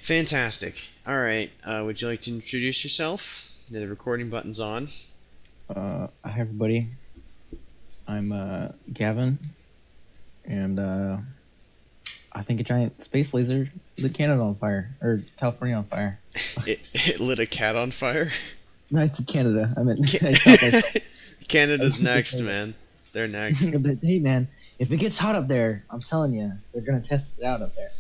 Fantastic. All right. Would you like to introduce yourself? The recording button's on. Hi everybody. I'm Gavin, and I think a giant space laser lit Canada on fire, or California on fire. It lit a cat on fire. No, I said Canada. I meant I stopped Ca- myself. I Canada's meant to next, say that. man. They're next. But hey, man, if it gets hot up there, I'm telling you, they're gonna test it out up there.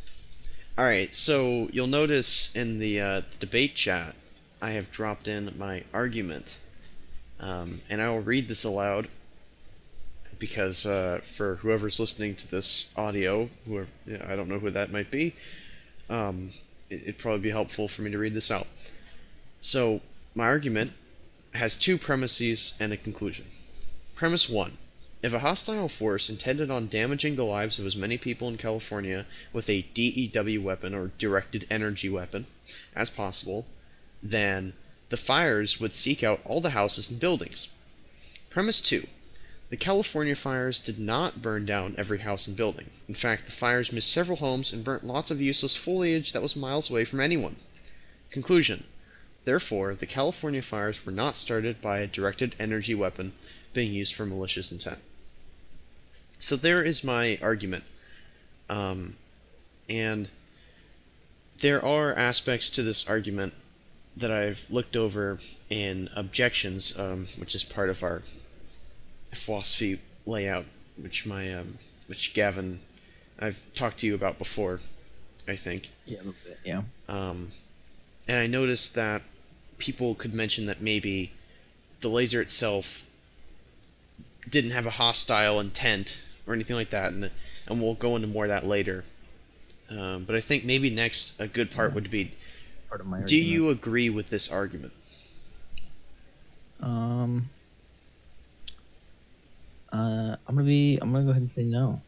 All right. So you'll notice in the debate chat, I have dropped in my argument, and I will read this aloud because for whoever's listening to this audio, whoever I don't know who that might be, it'd probably be helpful for me to read this out. So my argument has two premises and a conclusion. Premise 1. If a hostile force intended on damaging the lives of as many people in California with a DEW weapon, or directed energy weapon, as possible, then the fires would seek out all the houses and buildings. Premise 2. The California fires did not burn down every house and building. In fact, the fires missed several homes and burnt lots of useless foliage that was miles away from anyone. Conclusion. Therefore, the California fires were not started by a directed energy weapon being used for malicious intent. So there is my argument. And there are aspects to this argument that I've looked over in objections, which is part of our philosophy layout, which Gavin, I've talked to you about before, I think. Yeah, a little bit. Yeah. Um, and I noticed that people could mention that maybe the laser itself didn't have a hostile intent or anything like that, and we'll go into more of that later. But I think maybe next a good part Yeah. would be: Part of my do argument. you agree with this argument? Um. I'm gonna go ahead and say no,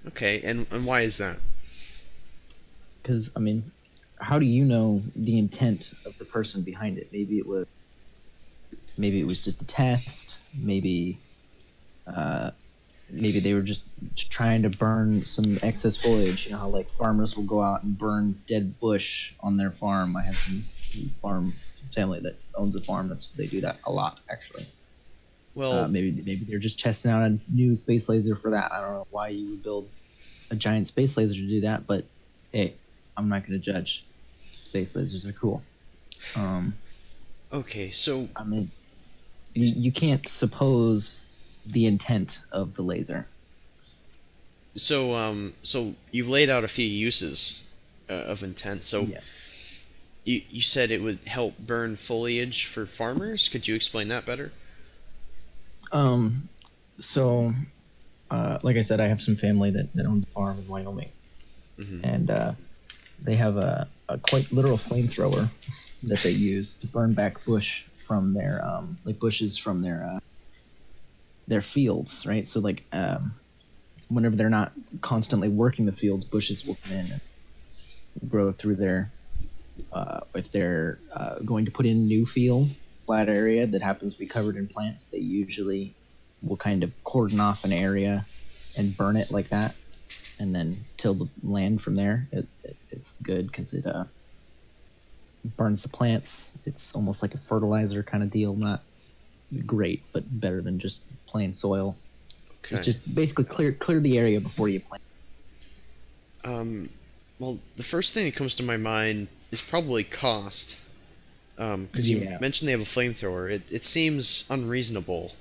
Okay, and why is that? because I mean, how do you know the intent of the person behind it? Maybe it was just a test. Uh, maybe they were just trying to burn some excess foliage. You know how like farmers will go out and burn dead bush on their farm. I have some farm family that owns a farm. They do that a lot actually. Well, Maybe they're just testing out a new space laser for that. I don't know why you would build a giant space laser to do that, but hey, I'm not going to judge. Space lasers are cool. Um, okay, so I mean, you can't suppose the intent of the laser. so you've laid out a few uses of intent. So Yeah. you said it would help burn foliage for farmers. Could you explain that better? Um, so, like I said, I have some family that owns a farm in Wyoming, Hmm. and they have a quite literal flamethrower that they use to burn back bush from their like bushes from their fields, right? So like whenever they're not constantly working the fields, bushes will come in and grow through their if they're going to put in new fields, flat area that happens to be covered in plants, they usually will kind of cordon off an area and burn it like that, and then till the land from there. It's good because it burns the plants. It's almost like a fertilizer kind of deal. Not great, but better than just plain soil. It's Okay. just basically clear the area before you plant. Um, well, the first thing that comes to my mind is probably cost. Because you Yeah. mentioned they have a flamethrower. It seems unreasonable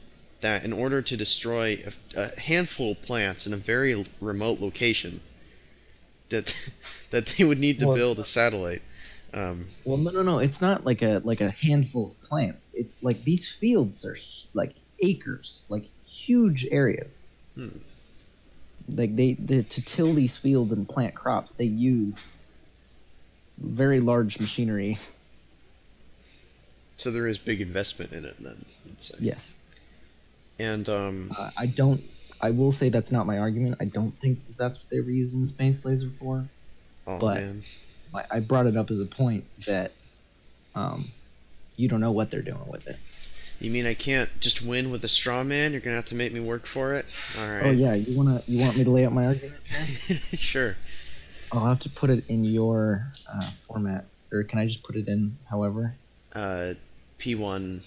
that in order to destroy a handful of plants in a very remote location, that that they would need to Well, build a satellite. Um, no. It's not like a handful of plants. It's like these fields are like acres, like huge areas. hmm. Like they to till these fields and plant crops, they use very large machinery. So there is big investment in it, then, I'd say. Yes. And I don't. I will say that's not my argument. I don't think that's what they were using the space laser for. oh But man, I brought it up as a point that um, you don't know what they're doing with it. you mean I can't just win with a straw man? You're gonna have to make me work for it. All Oh right, yeah, you want me to lay out my argument? sure. I'll have to put it in your format, or can I just put it in however? P1,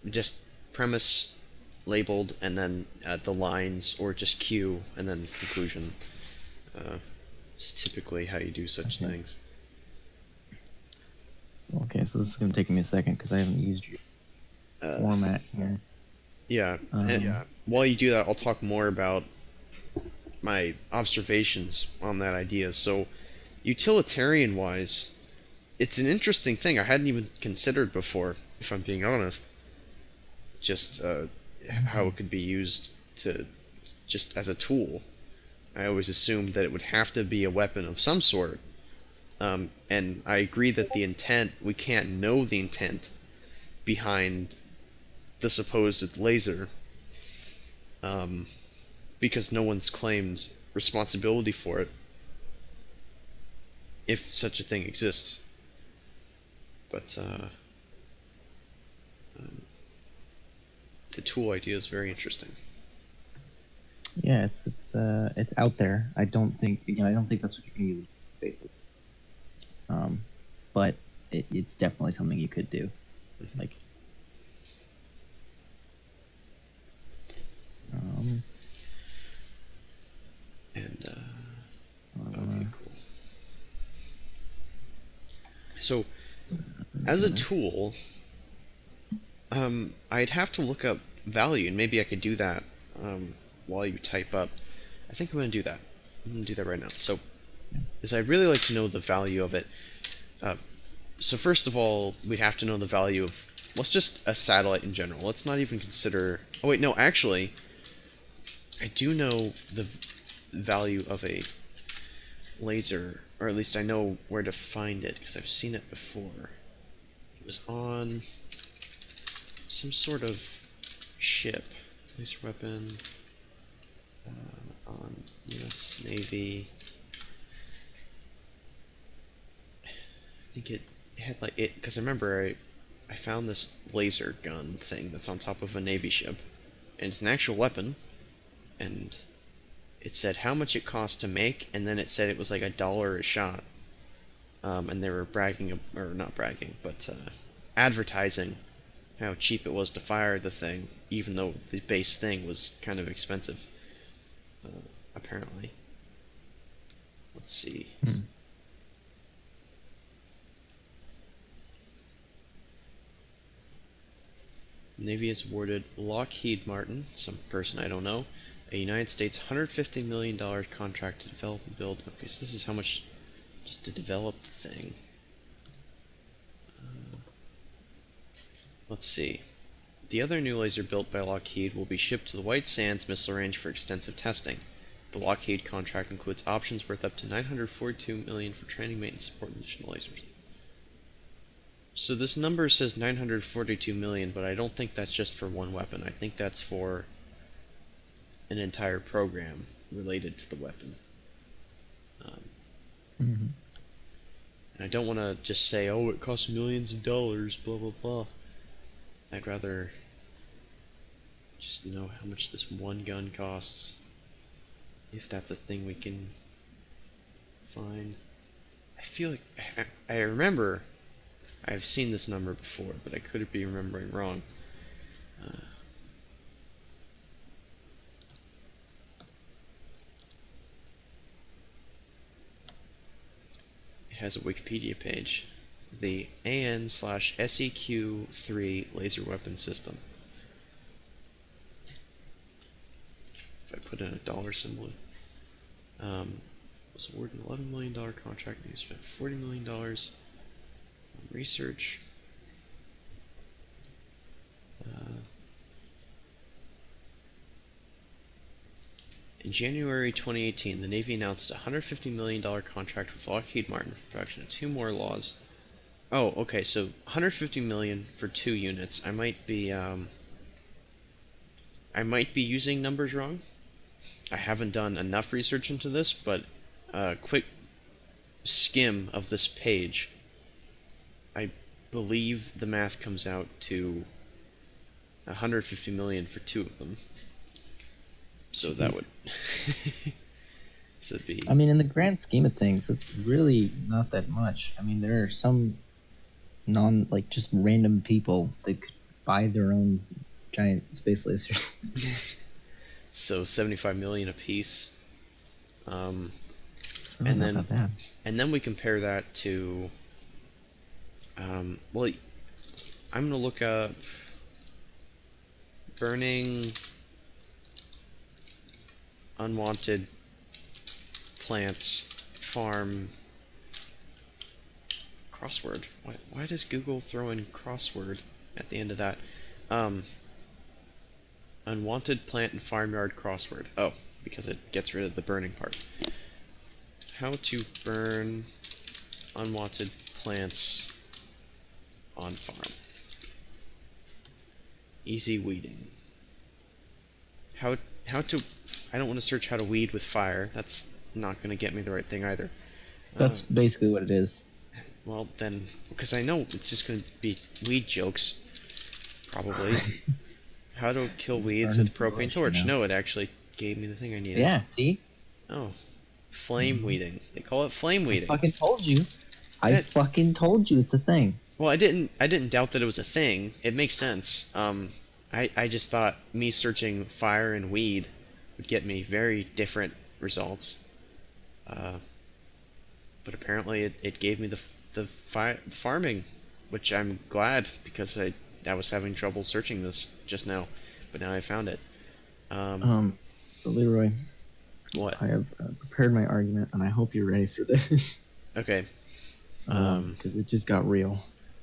just premise labeled, and then the lines, or just Q, and then conclusion. It's typically how you do such Okay. things. Okay, so this is gonna take me a second because I haven't used your Uh, format here. yeah, Yeah. while you do that, I'll talk more about my observations on that idea. So, utilitarian wise, it's an interesting thing I hadn't even considered before, if I'm being honest. Just how it could be used to just as a tool. I always assumed that it would have to be a weapon of some sort. And I agree that the intent, we can't know the intent behind the supposed laser, um, because no one's claimed responsibility for it, if such a thing exists. But the tool idea is very interesting. Yeah, it's out there. I don't think I don't think that's what you're gonna use it basically. But it's definitely something you could do. Like, um, And uh, okay, cool. So as a tool, I'd have to look up value, and maybe I could do that while you type up. I think I'm going to do that. I'm going to do that right now. So, is I'd really like to know the value of it. Uh, so first of all, we'd have to know the value of, let's just a satellite in general. Let's not even consider. Oh wait, no, actually, I do know the value of a laser, or at least I know where to find it because I've seen it before. It was on some sort of ship, laser weapon, on U.S. Navy. I think it had like it because I remember I found this laser gun thing that's on top of a Navy ship, and it's an actual weapon, and it said how much it cost to make, and then it said it was like $1 a shot, and they were bragging, or not bragging, but advertising how cheap it was to fire the thing, even though the base thing was kind of expensive, apparently. Let's see. Navy has awarded Lockheed Martin, some person I don't know, a United States $150 million contract to develop and build. Okay, so this is how much just to develop the thing. Let's see. The other new laser built by Lockheed will be shipped to the White Sands Missile Range for extensive testing. The Lockheed contract includes options worth up to $942 million for training, maintenance, support, and additional lasers. So this number says 942 million, but I don't think that's just for one weapon. I think that's for an entire program related to the weapon. And I don't want to just say, oh, it costs millions of dollars, blah, blah, blah. I'd rather just know how much this one gun costs, if that's a thing we can find. I feel like I remember I've seen this number before, but I could be remembering wrong. It has a Wikipedia page. The AN/SEQ-3 laser weapon system. If I put in a dollar symbol, was awarded an $11 million contract and you spent $40 million on research. In January 2018, the Navy announced a $150 million contract with Lockheed Martin for production of 2 more laws. Oh, okay, so $150 million for 2 units. I might be using numbers wrong. I haven't done enough research into this, but a quick skim of this page, I believe the math comes out to 150 million for 2 of them. So that would So it'd be I mean, in the grand scheme of things, it's really not that much. I mean, there are some like just random people that could buy their own giant space lasers. so 75 million a piece. Um, Oh, and not then that bad. and then we compare that to well, I'm gonna look up burning unwanted plants farm crossword. Why does Google throw in crossword at the end of that? Um, unwanted plant and farmyard crossword. Oh, because it gets rid of the burning part. How to burn unwanted plants on farm. Easy weeding. How how to I don't want to search how to weed with fire. That's not going to get me the right thing either. Uh, That's basically what it is. well then, because I know it's just going to be weed jokes, probably. How to kill weeds Burn with propane bush, torch. No, it actually gave me the thing I needed. Yeah, see? Oh, flame Mhm. weeding. They call it flame I weeding. fucking told you. I That- fucking told you it's a thing. Well, I didn't doubt that it was a thing. It makes sense. I just thought me searching fire and weed would get me very different results. Uh, but apparently it gave me the farming, which I'm glad because I was having trouble searching this just now, but now I found it. Um, So Leroy, what? I have prepared my argument, and I hope you're ready for this. Okay. Because it just got real.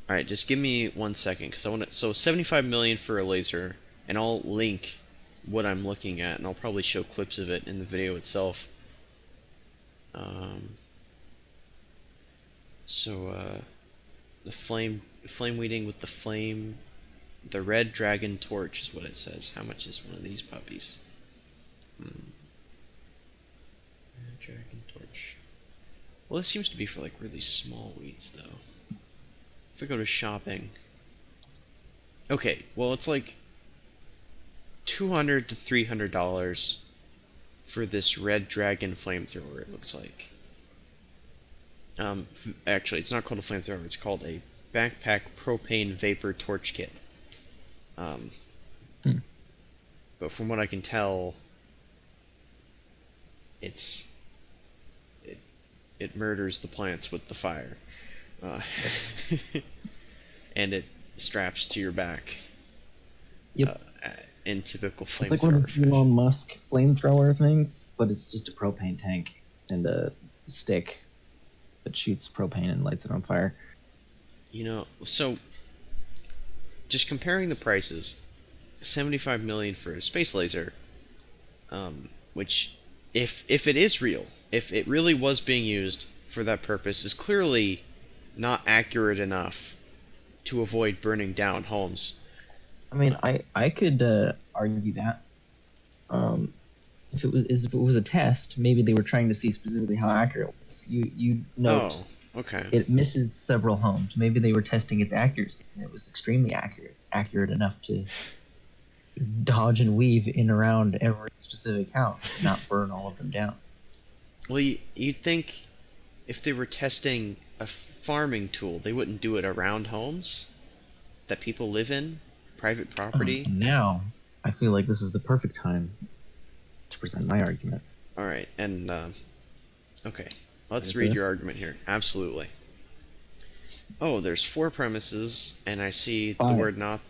All right, just give me 1 second because I want to. So 75 million for a laser, and I'll link what I'm looking at, and I'll probably show clips of it in the video itself. Um, the flame weeding with the red dragon torch is what it says. How much is one of these puppies? Red dragon torch. Well, this seems to be for like really small weeds, though. If I go to shopping, okay, well it's like $200 to $300 for this red dragon flamethrower. It looks like. Actually, it's not called a flamethrower. It's called a backpack propane vapor torch kit. Um, Hmm. but from what I can tell, it it murders the plants with the fire, uh, and it straps to your back. Yep. In typical It's like one of flamethrower those fashion. Elon Musk flamethrower things, but it's just a propane tank and a stick that shoots propane and lights it on fire. You know, so just comparing the prices, 75 million for a space laser, which if it is real, if it really was being used for that purpose, is clearly not accurate enough to avoid burning down homes. I mean, I could argue that if it was a test, maybe they were trying to see specifically how accurate it was. You note Oh, okay. it misses several homes. Maybe they were testing its accuracy, and it was extremely accurate enough to dodge and weave in around every specific house, and not burn all of them down. Well, you'd think if they were testing a farming tool, they wouldn't do it around homes that people live in, private property. Now, I feel like this is the perfect time to present my argument. All right, and okay, let's Ready read for your this? argument here. Absolutely. Oh, there's 4 premises, and I see the Five. word not.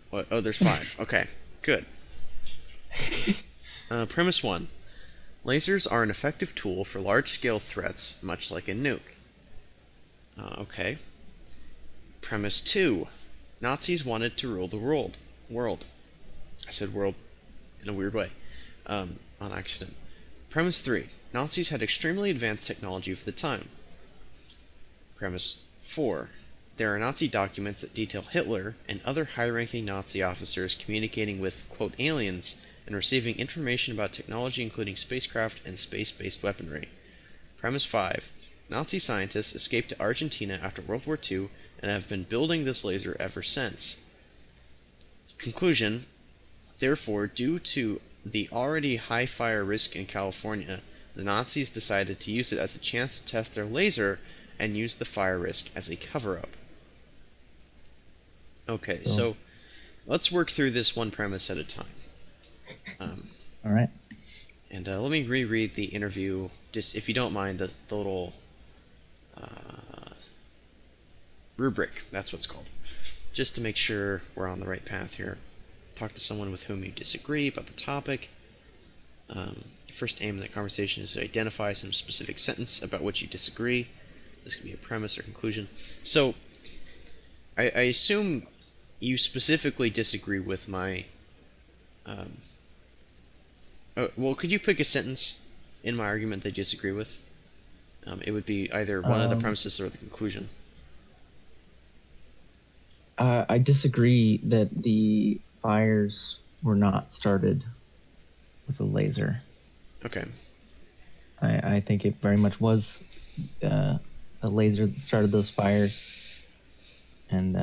What? Oh, there's 5. Okay, good. Premise 1: lasers are an effective tool for large-scale threats, much like a nuke. Okay. Premise 2: Nazis wanted to rule the world. I said world in a weird way, on accident. Premise 3: Nazis had extremely advanced technology for the time. Premise 4: there are Nazi documents that detail Hitler and other high-ranking Nazi officers communicating with, quote, aliens and receiving information about technology including spacecraft and space-based weaponry. Premise 5: Nazi scientists escaped to Argentina after World War II and have been building this laser ever since. Conclusion: therefore, due to the already high fire risk in California, the Nazis decided to use it as a chance to test their laser and use the fire risk as a cover-up. Okay, so let's work through this one premise at a time. All right. And let me reread the interview, just if you don't mind, the little rubric, that's what's called, just to make sure we're on the right path here. Talk to someone with whom you disagree about the topic. First aim in that conversation is to identify some specific sentence about which you disagree. This could be a premise or conclusion. So, I assume you specifically disagree with my... well, could you pick a sentence in my argument that you disagree with? It would be either one of the premises or the conclusion. I disagree that the fires were not started with a laser. Okay. I think it very much was a laser that started those fires. And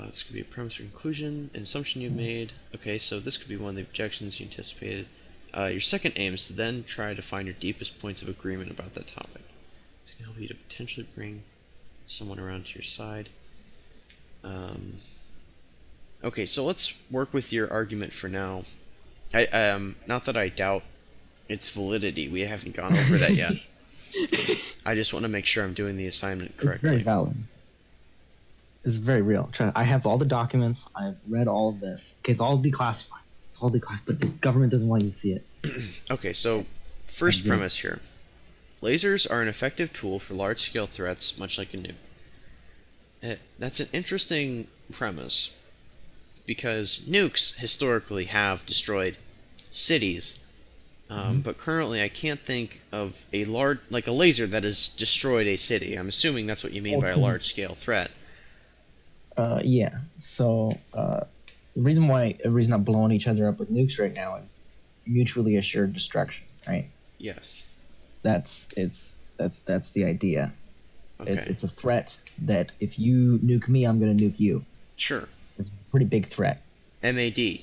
this could be a premise or conclusion, an assumption you've made. Okay, so this could be one of the objections you anticipated. Your second aim is to then try to find your deepest points of agreement about that topic. This can help you to potentially bring someone around to your side. Okay, so let's work with your argument for now. Not that I doubt its validity. We haven't gone over that yet. I just want to make sure I'm doing the assignment correctly. It's very valid. It's very real. I have all the documents. I've read all of this. Okay, it's all declassified. It's all declassified, but the government doesn't want you to see it. Okay, so first premise here. Lasers are an effective tool for large-scale threats, much like a nuke. That's an interesting premise, because nukes historically have destroyed cities, but currently I can't think of a laser that has destroyed a city. I'm assuming that's what you mean by a large-scale threat. Yeah. So the reason why everybody's not blowing each other up with nukes right now is mutually assured destruction, right? Yes. That's the idea. Okay. It's a threat that if you nuke me, I'm going to nuke you. Sure. It's a pretty big threat. MAD.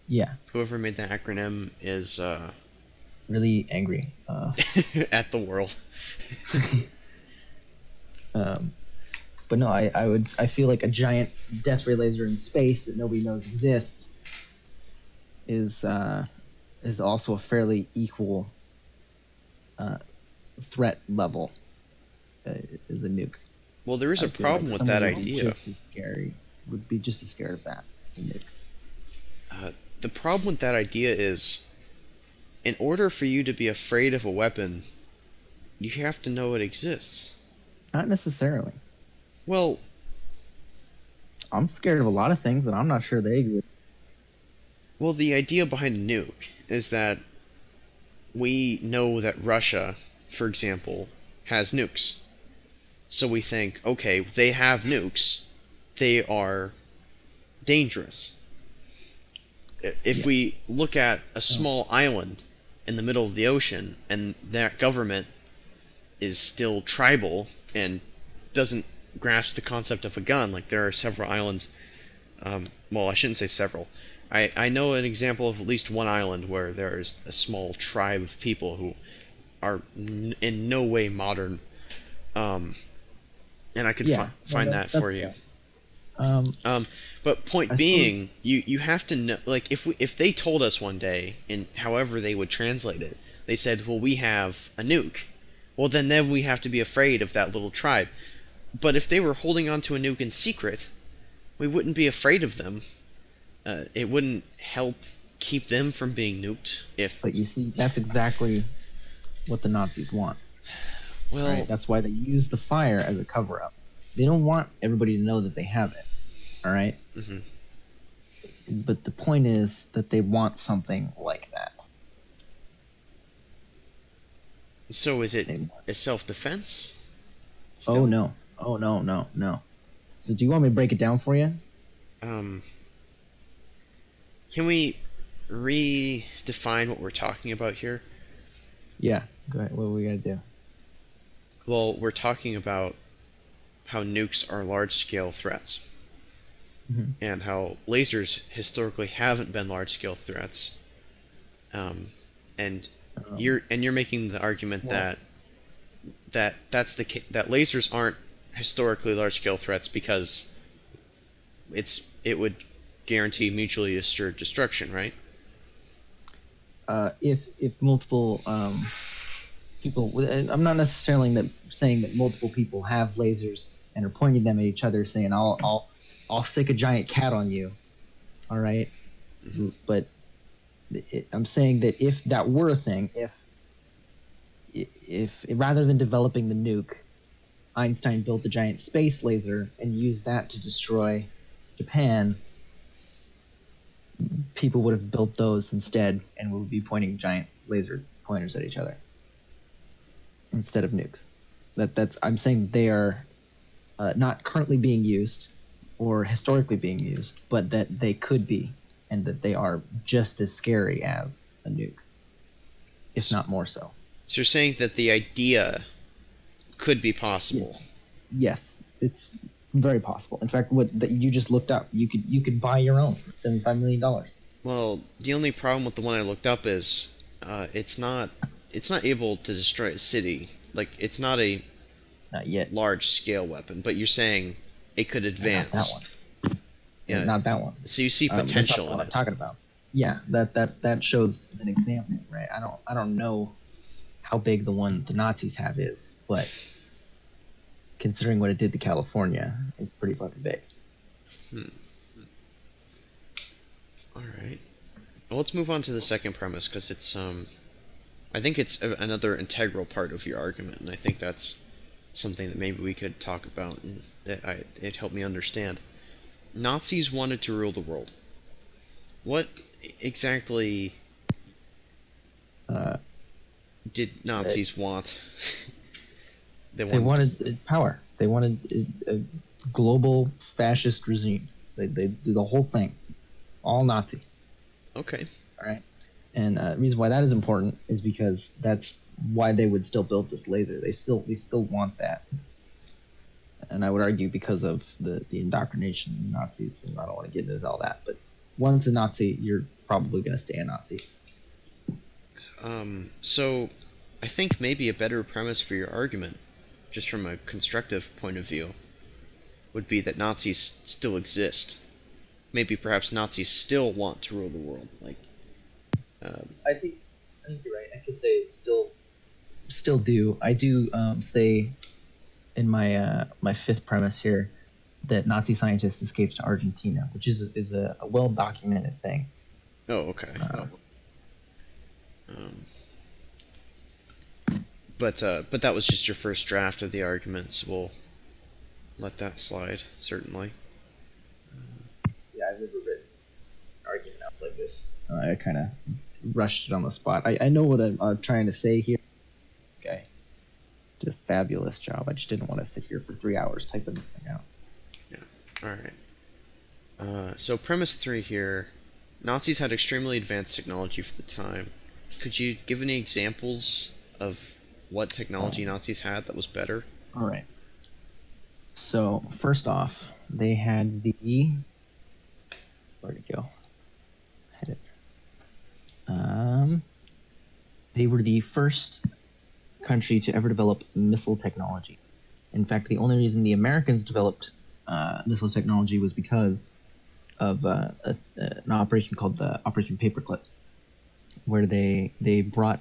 Yeah. Whoever made that acronym is really angry at the world. But no, I feel like a giant death ray laser in space that nobody knows exists is also a fairly equal threat level as a nuke. Well, there is a problem with that idea. Would be just as scared of that as a nuke. The problem with that idea is, in order for you to be afraid of a weapon, you have to know it exists. Not necessarily. Well, I'm scared of a lot of things, and I'm not sure they exist. Well, the idea behind a nuke is that we know that Russia, for example, has nukes. So we think, okay, they have nukes. They are dangerous. If we look at a small island in the middle of the ocean, and that government is still tribal and doesn't grasp the concept of a gun, like there are several islands, well, I shouldn't say several. I know an example of at least one island where there is a small tribe of people who are in no way modern, and I could find that for you. But point being, you have to know, like, if they told us one day, in however they would translate it, they said, well, we have a nuke, well, then we have to be afraid of that little tribe. But if they were holding on to a nuke in secret, we wouldn't be afraid of them. It wouldn't help keep them from being nuked. But you see, that's exactly what the Nazis want. Well, right? That's why they use the fire as a cover-up. They don't want everybody to know that they have it. All right? Mm-hmm. But the point is that they want something like that. So is it a self-defense? Oh, no. Oh, no. So do you want me to break it down for you? Can we redefine what we're talking about here? Yeah, go ahead. What are we going to do? Well, we're talking about how nukes are large-scale threats. And how lasers historically haven't been large-scale threats. And Um, you're making the argument well, that that lasers aren't historically large scale threats because it would guarantee mutually assured destruction, right? if multiple people, and I'm not necessarily saying that multiple people have lasers and are pointing them at each other, saying I'll stick a giant cat on you, all right? Hmm. But I'm saying that if that were a thing, if rather than developing the nuke, Einstein built a giant space laser and used that to destroy Japan, people would have built those instead and would be pointing giant laser pointers at each other instead of nukes. That's I'm saying they are not currently being used or historically being used, but that they could be, and that they are just as scary as a nuke, if So not more so. you're saying that the idea could be Yeah. possible. Yes, it's very possible. In fact, what that you just looked up, you could buy your own for $75 million. Well, the only problem with the one I looked up is it's not able to destroy a city. Like it's not a Not yet. large scale weapon, but you're saying it could Not that advance. one. Yeah. Not that one. So you see That's not potential the in one I'm it. talking about. Yeah, that shows an example, right? I don't know how big the one the Nazis have is, but considering what it did to California, it's pretty fucking big. Hmm. All right. Well, let's move on to the second premise because I think it's another integral part of your argument, and I think that's something that maybe we could talk about and it helped me understand. Nazis wanted to rule the world. What exactly Uh, did uh, Nazis want? They they wanted. wanted power. They wanted a global fascist regime. They do the whole thing, all Nazi. Okay. All right. And the reason why that is important is because that's why they would still build this laser. We still want that, and I would argue because of the indoctrination of Nazis. And I don't want to get into all that, but once a Nazi, you're probably going to stay a Nazi. So I think maybe a better premise for your argument, just from a constructive point of view, would be that Nazis still exist. Maybe perhaps Nazis still want to rule the world. Like, um, I think you're right. I could say it's still do. I do say in my fifth premise here that Nazi scientists escaped to Argentina, which is a well documented thing. oh, okay. Uh, Um, but that was just your first draft of the arguments. We'll let that slide, certainly. yeah, I've never written an argument out like this. I kind of rushed it on the spot. I know what I'm trying to say here. Okay, did a fabulous job. I just didn't want to sit here for 3 hours typing this thing out. All right. So premise three here: Nazis had extremely advanced technology for the time. Could you give any examples of what technology Um, Nazis had that was better? all right. So first off, they had the where'd it go? Had it. Um, they were the first country to ever develop missile technology. In fact, the only reason the Americans developed missile technology was because of an operation called the Operation Paperclip, where they brought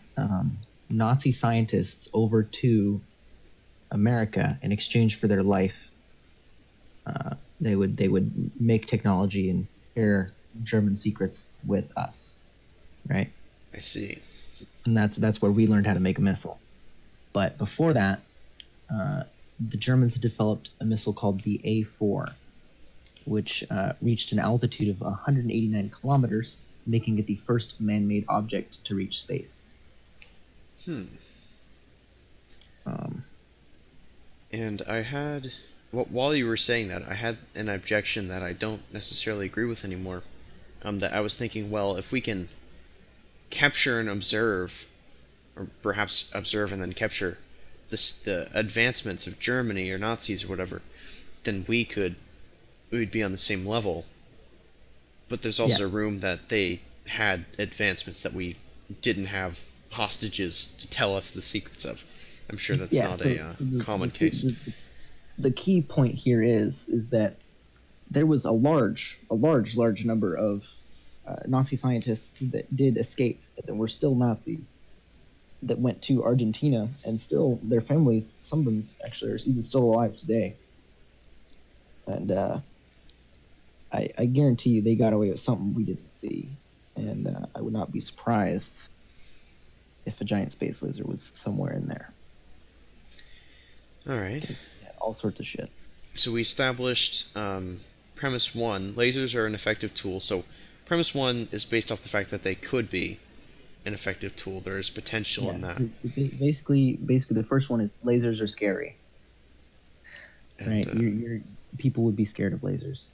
Nazi scientists over to America in exchange for their life. They would make technology and share German secrets with us, right? I see. And that's where we learned how to make a missile. But before that, uh, the Germans had developed a missile called the A4, which reached an altitude of 189 kilometers, making it the first man-made object to reach space. Hmm. Um, And I had, while you were saying that, I had an objection that I don't necessarily agree with anymore. That I was thinking, well, if we can capture and observe, or perhaps observe and then capture the advancements of Germany or Nazis or whatever, then we'd be on the same level. But there's yeah, also room that they had advancements that we didn't have hostages to tell us the secrets of. I'm sure that's Yeah. not So, a so the, common the, key, case. the key point here is that there was a large number of Nazi scientists that did escape, that were still Nazi, that went to Argentina, and still their families, some of them actually are even still alive today. And I guarantee you they got away with something we didn't see. And I would not be surprised if a giant space laser was somewhere in there. All right. Yeah, all sorts of shit. So we established premise one: lasers are an effective tool. So premise one is based off the fact that they could be an effective tool. There is potential Yeah. in that. Basically, the first one is lasers are scary. And, right? People would be scared of lasers.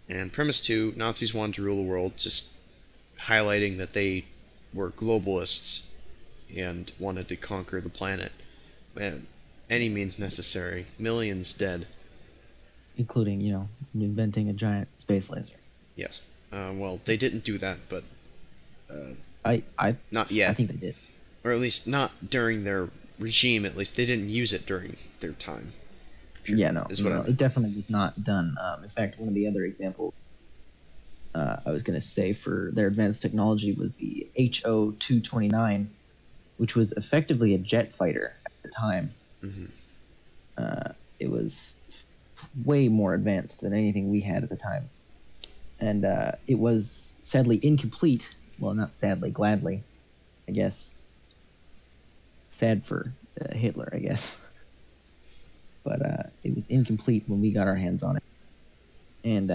And premise two: Nazis wanted to rule the world, just highlighting that they were globalists and wanted to conquer the planet. And any means necessary. Millions dead. Including, inventing a giant space laser. Yes. Well, they didn't do that, but I not yet. I think they did. Or at least not during their regime. At least they didn't use it during their time. Yeah, no, Is what I mean. it definitely was not done. In fact, one of the other examples I was going to say for their advanced technology was the HO 229, which was effectively a jet fighter at the time. Mm-hmm. It was way more advanced than anything we had at the time. And it was sadly incomplete. Well, not sadly, gladly, I guess. Sad for Hitler, I guess. But it was incomplete when we got our hands on it. And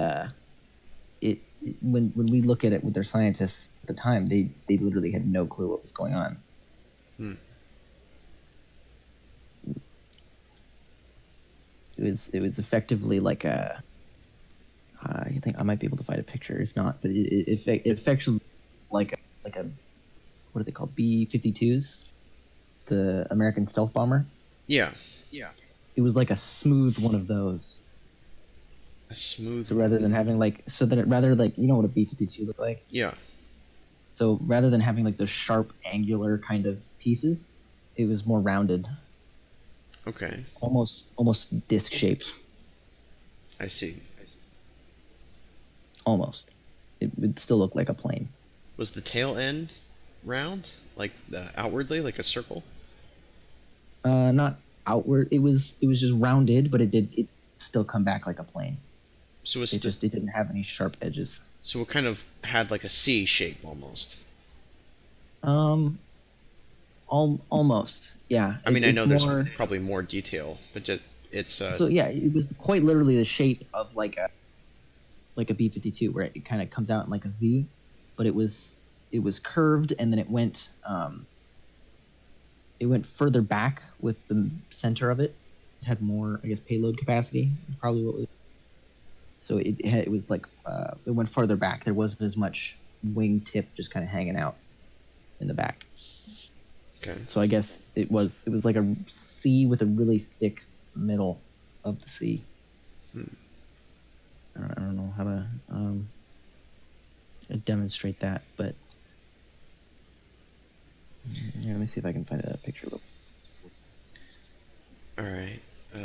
when we look at it with their scientists at the time, they literally had no clue what was going on. It was effectively like a. I think I might be able to find a picture. If not, but it effectively like a what are they called? B-52s, the American stealth bomber. Yeah. It was like a smooth one of those. A smooth. So rather than having you know what a B-52 looks like? Yeah. So rather than having like those sharp, angular kind of pieces, it was more rounded. Okay. Almost disc shaped. I see. Almost. It would still look like a plane. Was the tail end round, like outwardly, like a circle? Not outward. It was just rounded, but it still come back like a plane. So it didn't have any sharp edges. So it kind of had like a C shape almost. Almost. Yeah. I mean, I know there's probably more detail, but just it's. So yeah, it was quite literally the shape of like a B-52, where it kind of comes out in like a V, but it was curved, and then it went further back with the center of it. It had more, I guess, payload capacity. Probably what was. So it was like it went farther back. There wasn't as much wing tip just kind of hanging out in the back. Okay. So I guess it was like a C with a really thick middle of the C. I don't know how to demonstrate that, but yeah, let me see if I can find a picture. All right.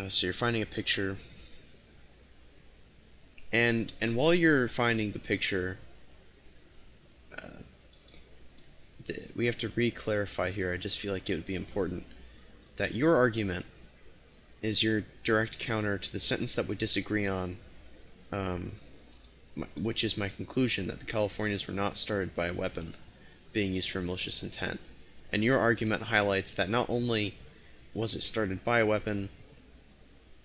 So you're finding a picture, and while you're finding the picture, we have to re-clarify here. I just feel like it would be important that your argument is your direct counter to the sentence that we disagree on, which is my conclusion that the Californians were not started by a weapon being used for malicious intent. And your argument highlights that not only was it started by a weapon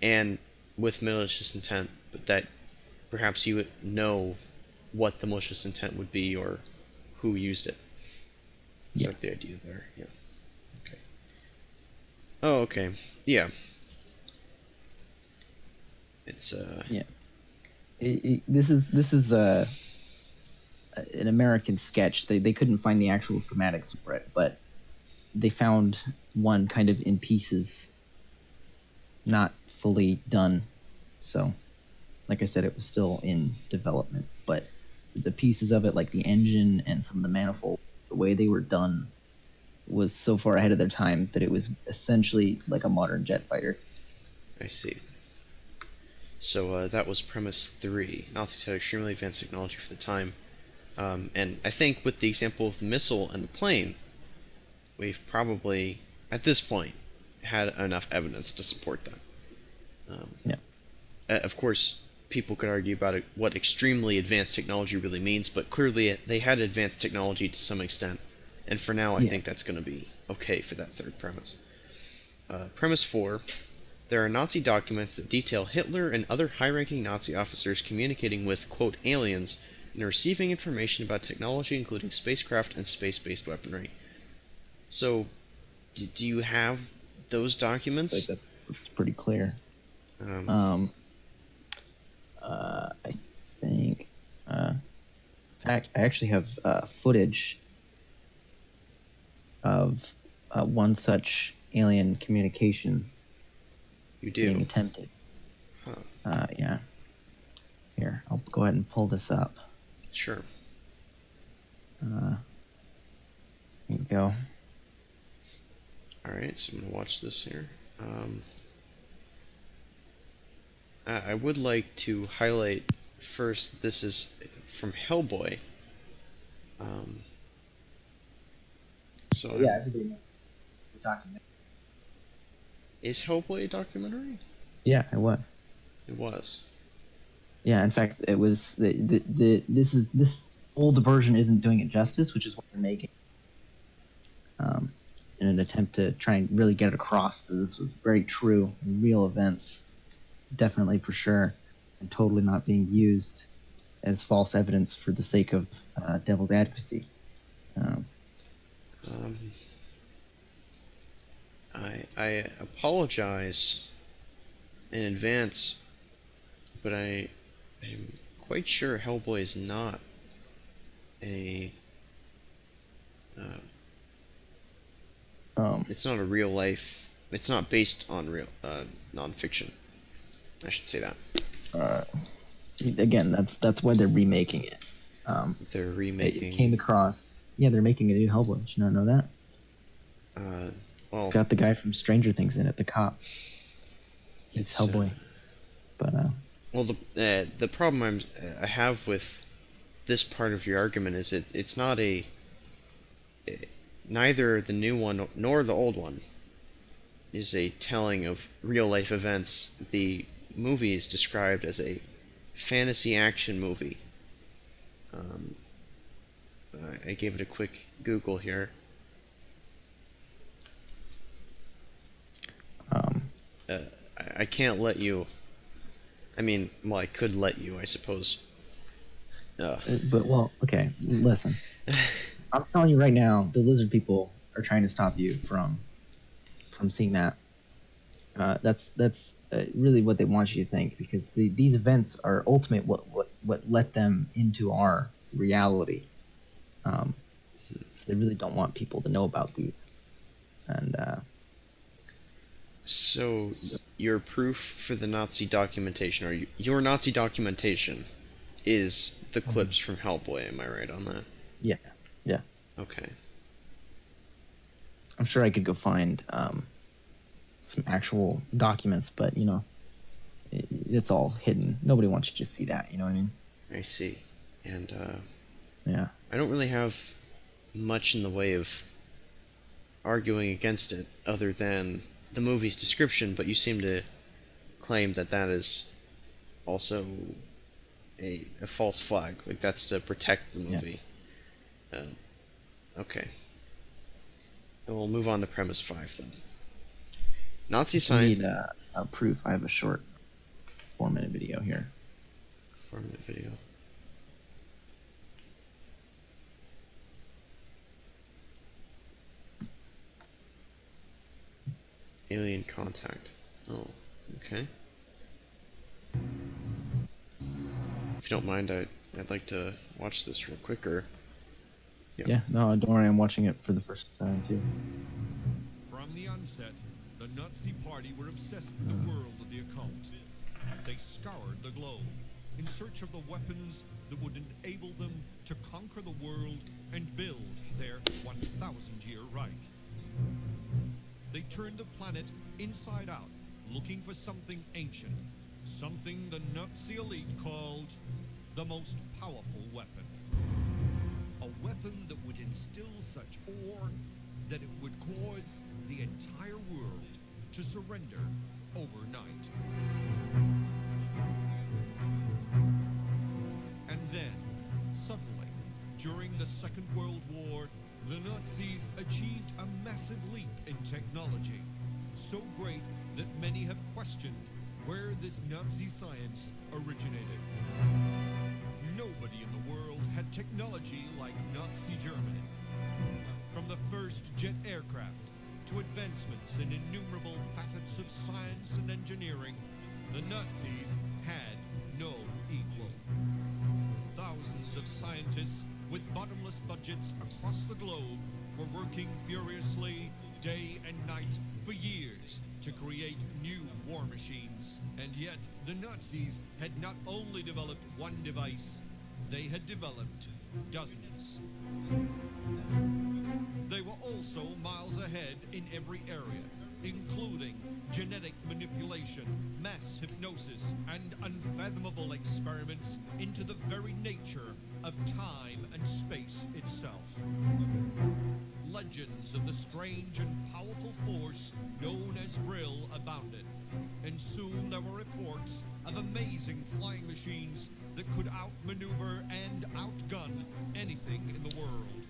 and with malicious intent, but that perhaps you would know what the malicious intent would be or who used it. Is that the idea there? Yeah. Okay. Oh, okay. Yeah. It's yeah. This is an American sketch. They couldn't find the actual schematics for it, but they found one kind of in pieces, not fully done. So, like I said, it was still in development, but the pieces of it, like the engine and some of the manifold, the way they were done was so far ahead of their time that it was essentially like a modern jet fighter. I see. So that was premise 3. Nazis had extremely advanced technology for the time. And I think with the example of the missile and the plane, we've probably, at this point, had enough evidence to support that. Yeah. Of course, people could argue about what extremely advanced technology really means, but clearly they had advanced technology to some extent. And for now, I think that's going to be okay for that third premise. Premise 4. There are Nazi documents that detail Hitler and other high-ranking Nazi officers communicating with, quote, aliens and receiving information about technology including spacecraft and space-based weaponry. So, do you have those documents? That's pretty clear. I think, in fact, I actually have footage of one such alien communication You do? being attempted. Huh. Yeah. Here, I'll go ahead and pull this up. Sure. Here we go. Alright, so I'm going to watch this here. I would like to highlight first, this is from Hellboy. Yeah, everybody knows the document. Is Hellboy a documentary? Yeah, it was. It was. Yeah, in fact, it was this old version isn't doing it justice, which is what they're making. In an attempt to try and really get across that this was very true, real events, definitely for sure, and totally not being used as false evidence for the sake of devil's advocacy. I apologize in advance, but I'm quite sure Hellboy is not a. It's not a real life. It's not based on real nonfiction. I should say that. Again, that's why they're remaking it. They're remaking. It came across. Yeah, they're making a new Hellboy. Did you not know that? Well, got the guy from Stranger Things in it, the cop. He's It's, Hellboy. well, the problem I have with this part of your argument is it's not neither the new one nor the old one is a telling of real life events. The movie is described as a fantasy action movie. I gave it a quick Google here. I can't let you. I mean, well, I could let you, I suppose. But well, okay. Listen, I'm telling you right now, the lizard people are trying to stop you from seeing that. That's really what they want you to think, because these events are ultimate. What let them into our reality. So they really don't want people to know about these, and. So, your proof for the Nazi documentation, or your Nazi documentation, is the clips from Hellboy. Am I right on that? Yeah. Okay. I'm sure I could go find some actual documents, but it's all hidden. Nobody wants you to see that. You know what I mean? I see. And Yeah. I don't really have much in the way of arguing against it, other than the movie's description, but you seem to claim that is also a false flag. Like, that's to protect the movie. Yeah. Okay. And we'll move on to premise 5 then. Nazi science. Need a proof. I have a short 4-minute video here. 4-minute video. Alien contact. Oh, okay. If you don't mind, I'd like to watch this real quicker. Yeah, no, don't worry, I'm watching it for the first time too. From the onset, the Nazi Party were obsessed with the world of the occult. They scoured the globe, in search of the weapons that would enable them to conquer the world and build their 1,000-year Reich. They turned the planet inside out, looking for something ancient, something the Nazi elite called the most powerful weapon. A weapon that would instill such awe that it would cause the entire world to surrender overnight. And then, suddenly, during the Second World War, the Nazis achieved a massive leap in technology, so great that many have questioned where this Nazi science originated. Nobody in the world had technology like Nazi Germany. From the first jet aircraft to advancements in innumerable facets of science and engineering, the Nazis had no equal. Thousands of scientists with bottomless budgets across the globe were working furiously day and night for years to create new war machines. And yet, the Nazis had not only developed one device, they had developed dozens. They were also miles ahead in every area, including genetic manipulation, mass hypnosis, and unfathomable experiments into the very nature of time and space itself. Legends of the strange and powerful force known as Vril abounded, and soon there were reports of amazing flying machines that could outmaneuver and outgun anything in the world.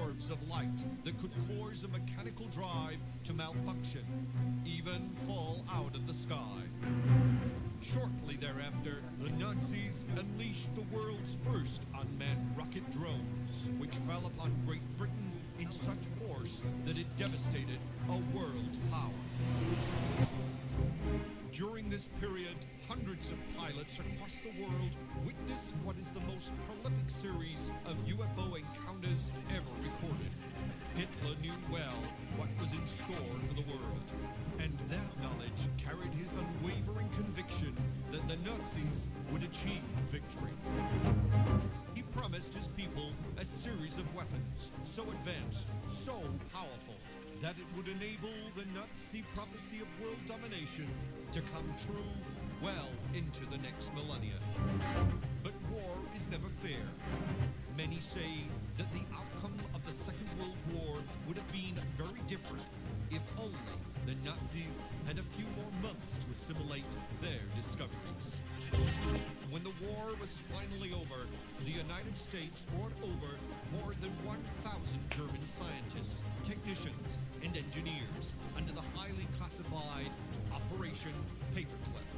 Orbs of light that could cause a mechanical drive to malfunction, even fall out of the sky. Shortly thereafter, the Nazis unleashed the world's first unmanned rocket drones, which fell upon Great Britain in such force that it devastated a world power. During this period, hundreds of pilots across the world witnessed what is the most prolific series of UFO encounters ever recorded. Hitler knew well what was in store for the world, and that knowledge carried his unwavering conviction that the Nazis would achieve victory. He promised his people a series of weapons so advanced, so powerful, that it would enable the Nazi prophecy of world domination to come true well into the next millennia. But war is never fair. Many say that the outcome of the Second World War would have been very different if only the Nazis had a few more months to assimilate their discoveries. When the war was finally over, the United States brought over more than 1,000 German scientists, technicians, and engineers under the highly classified Operation Paperclip.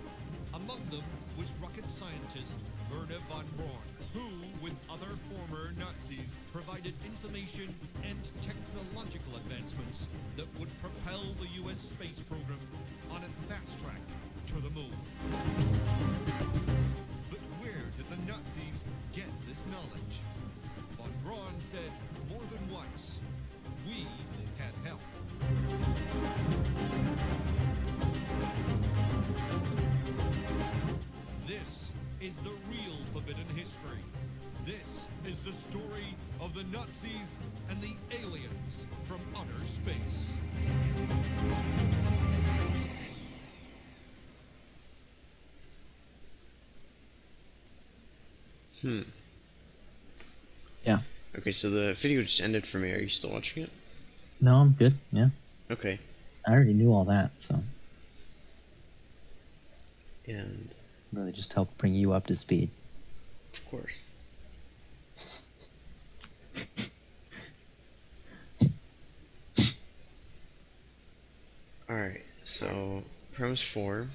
Among them was rocket scientist Wernher von Braun, who, with other former Nazis, provided information and technological advancements that would propel the U.S. space program on a fast track to the moon. But where did the Nazis get this knowledge? Von Braun said more than once, "We had help." This is the real Forbidden History. This is the story of the Nazis and the aliens from outer space. Yeah. Okay, so the video just ended for me. Are you still watching it? No, I'm good. Yeah. Okay. I already knew all that, so And, really just helped bring you up to speed. of course. Alright, so premise 4.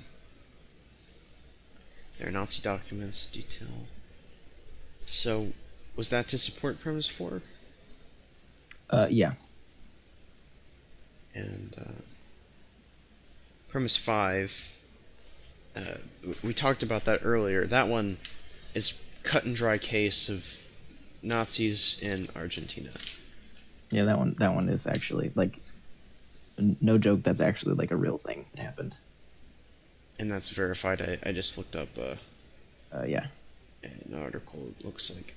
There are Nazi documents, detail. So, was that to support premise 4? Yeah. And premise 5, we talked about that earlier. That one is cut and dry case of Nazis in Argentina. Yeah, that one is actually like no joke, that's actually like a real thing that happened. And that's verified. I just looked up Yeah. an article. It looks like.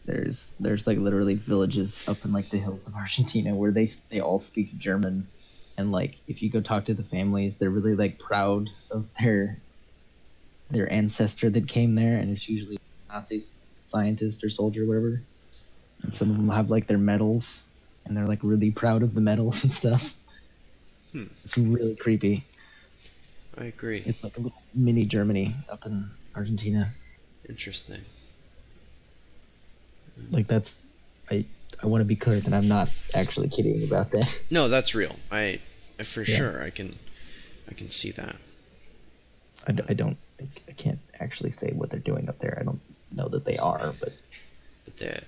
There's like literally villages up in like the hills of Argentina where they all speak German, and like if you go talk to the families, they're really like proud of their ancestor that came there, and it's usually Nazi scientist or soldier or whatever. And some of them have like their medals, and they're like really proud of the medals and stuff. Hmm. It's really creepy. I agree. It's like a little mini Germany up in Argentina. Interesting. Like that's I I want to be clear that I'm not actually kidding about that. No, that's real. For Yeah. sure, I can see that. I don't I can't actually say what they're doing up there. I don't know that they are, but But the,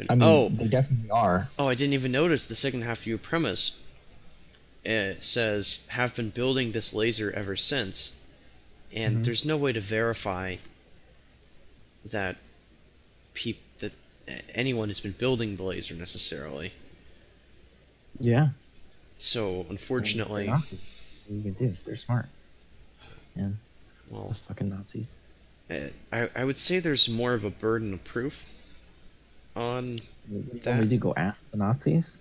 I mean oh, they definitely are. I didn't even notice the second half of your premise. It says have been building this laser ever since, and Mhm. there's no way to verify that that anyone has been building the laser necessarily. Yeah. So unfortunately, They're Nazis. What are you gonna do? They're smart. Yeah. well, Those fucking Nazis. I would say there's more of a burden of proof on What do you that. want me to do? Go ask the Nazis?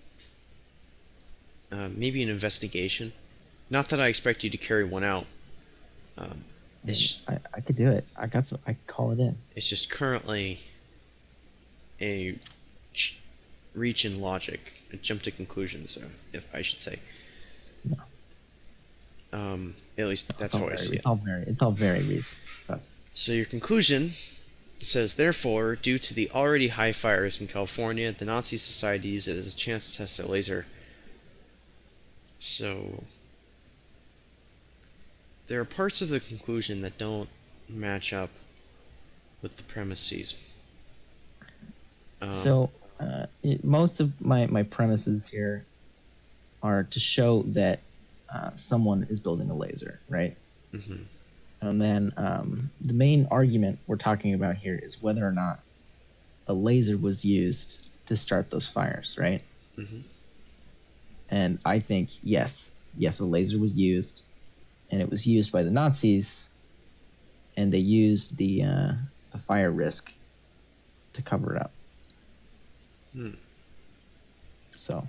Maybe an investigation. Not that I expect you to carry one out. It's I could do it. I got some. I could call it in. it's just currently a reach in logic, a jump to conclusions, if I should say. No. At least that's how I see it. It's all very reasonable. Trust me. So your conclusion says, therefore, due to the already high fires in California, the Nazi Society used it as a chance to test their laser. So there are parts of the conclusion that don't match up with the premises. So most of my premises here are to show that someone is building a laser, right? Mhm. And then the main argument we're talking about here is whether or not a laser was used to start those fires, right? Mhm. And I think yes, a laser was used, and it was used by the Nazis, and they used the fire risk to cover it up. Hmm. So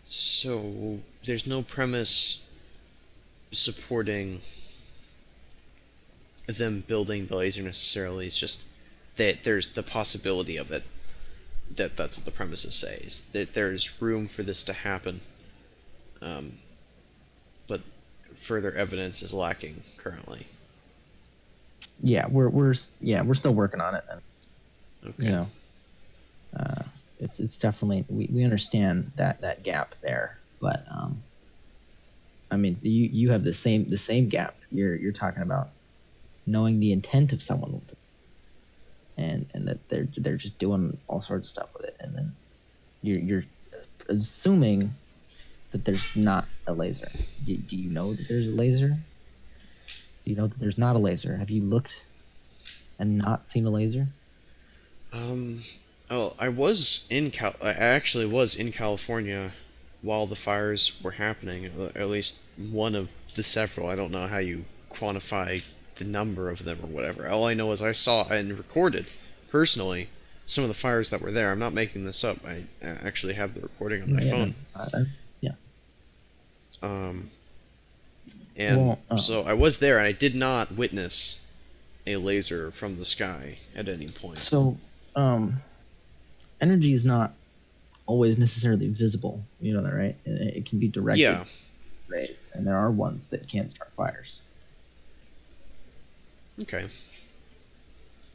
So there's no premise supporting them building the laser necessarily. It's just that there's the possibility of it. That's what the premises say. Is that there's room for this to happen, but further evidence is lacking currently. yeah, we're still working on it, and Okay. you know, it's definitely we understand that gap there, but I mean you have the same gap. You're talking about knowing the intent of someone with it, and that they're just doing all sorts of stuff with it, and then you're assuming that there's not a laser. Do you know that there's a laser? Do you know that there's not a laser? Have you looked and not seen a laser? Oh, I actually was in California while the fires were happening. At least one of the several. I don't know how you quantify the number of them or whatever. All I know is I saw and recorded personally some of the fires that were there. I'm not making this up. I actually have the recording on my Yeah, phone. yeah. And Well, so I was there, and I did not witness a laser from the sky at any point. So, energy is not always necessarily visible. You know that, right? It can be directed Yeah. rays, and there are ones that can start fires. Okay.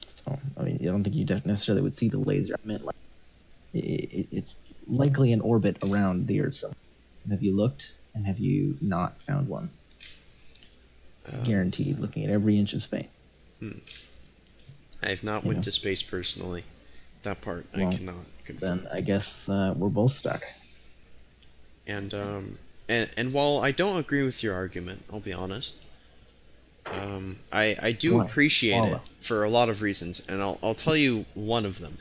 So, I mean, I don't think you necessarily would see the laser. I meant like it's likely in orbit around the Earth. Somewhere. Have you looked, and have you not found one? Guaranteed, looking at every inch of space. I have not You went know. to space personally. That part Well, I cannot confirm. Then I guess we're both stuck. And while I don't agree with your argument, I'll be honest. I do Why? appreciate Why? it for a lot of reasons, and I'll tell you one of them.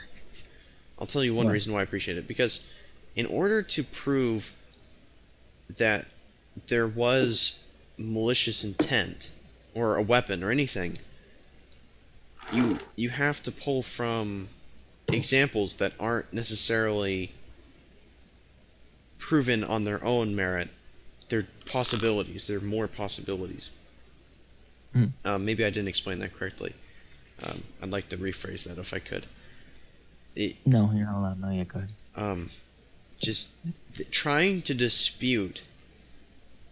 I'll tell you one Why? reason why I appreciate it, because in order to prove that there was malicious intent or a weapon or anything, you have to pull from examples that aren't necessarily proven on their own merit. They're possibilities. They're more possibilities. Maybe I didn't explain that correctly. I'd like to rephrase that if I could. No, you're not allowed. No, yeah, go ahead. Just trying to dispute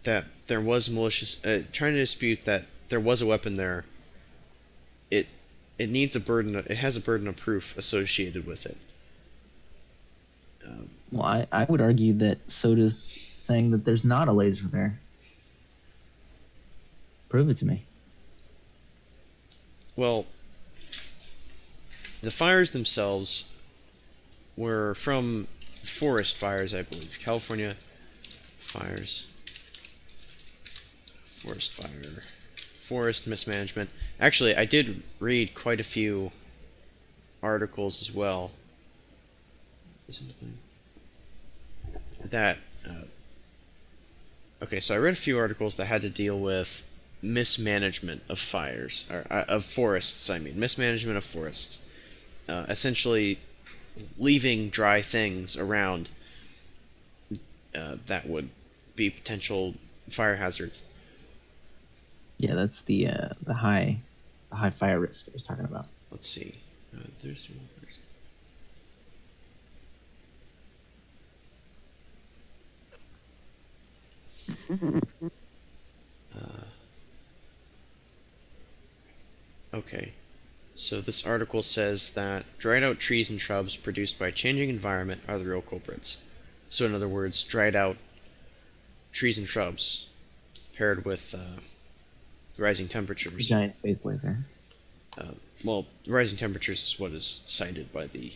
that there was malicious, trying to dispute that there was a weapon there. It needs a burden. It has a burden of proof associated with it. Well, I would argue that Soda's saying that there's not a laser there. Prove it to me. Well, the fires themselves were from forest fires, I believe. California fires. Forest fire. Forest mismanagement. Actually, I did read quite a few articles as well. That. Okay, so I read a few articles that had to deal with mismanagement of fires, or of forests, I mean. Mismanagement of forests. Essentially, leaving dry things around that would be potential fire hazards. Yeah, that's the high fire risk I was talking about. Let's see. There's some others. Okay. So this article says that dried out trees and shrubs produced by a changing environment are the real culprits. So in other words, dried out trees and shrubs paired with rising temperatures. Giant space laser. Well, rising temperatures is what is cited by the.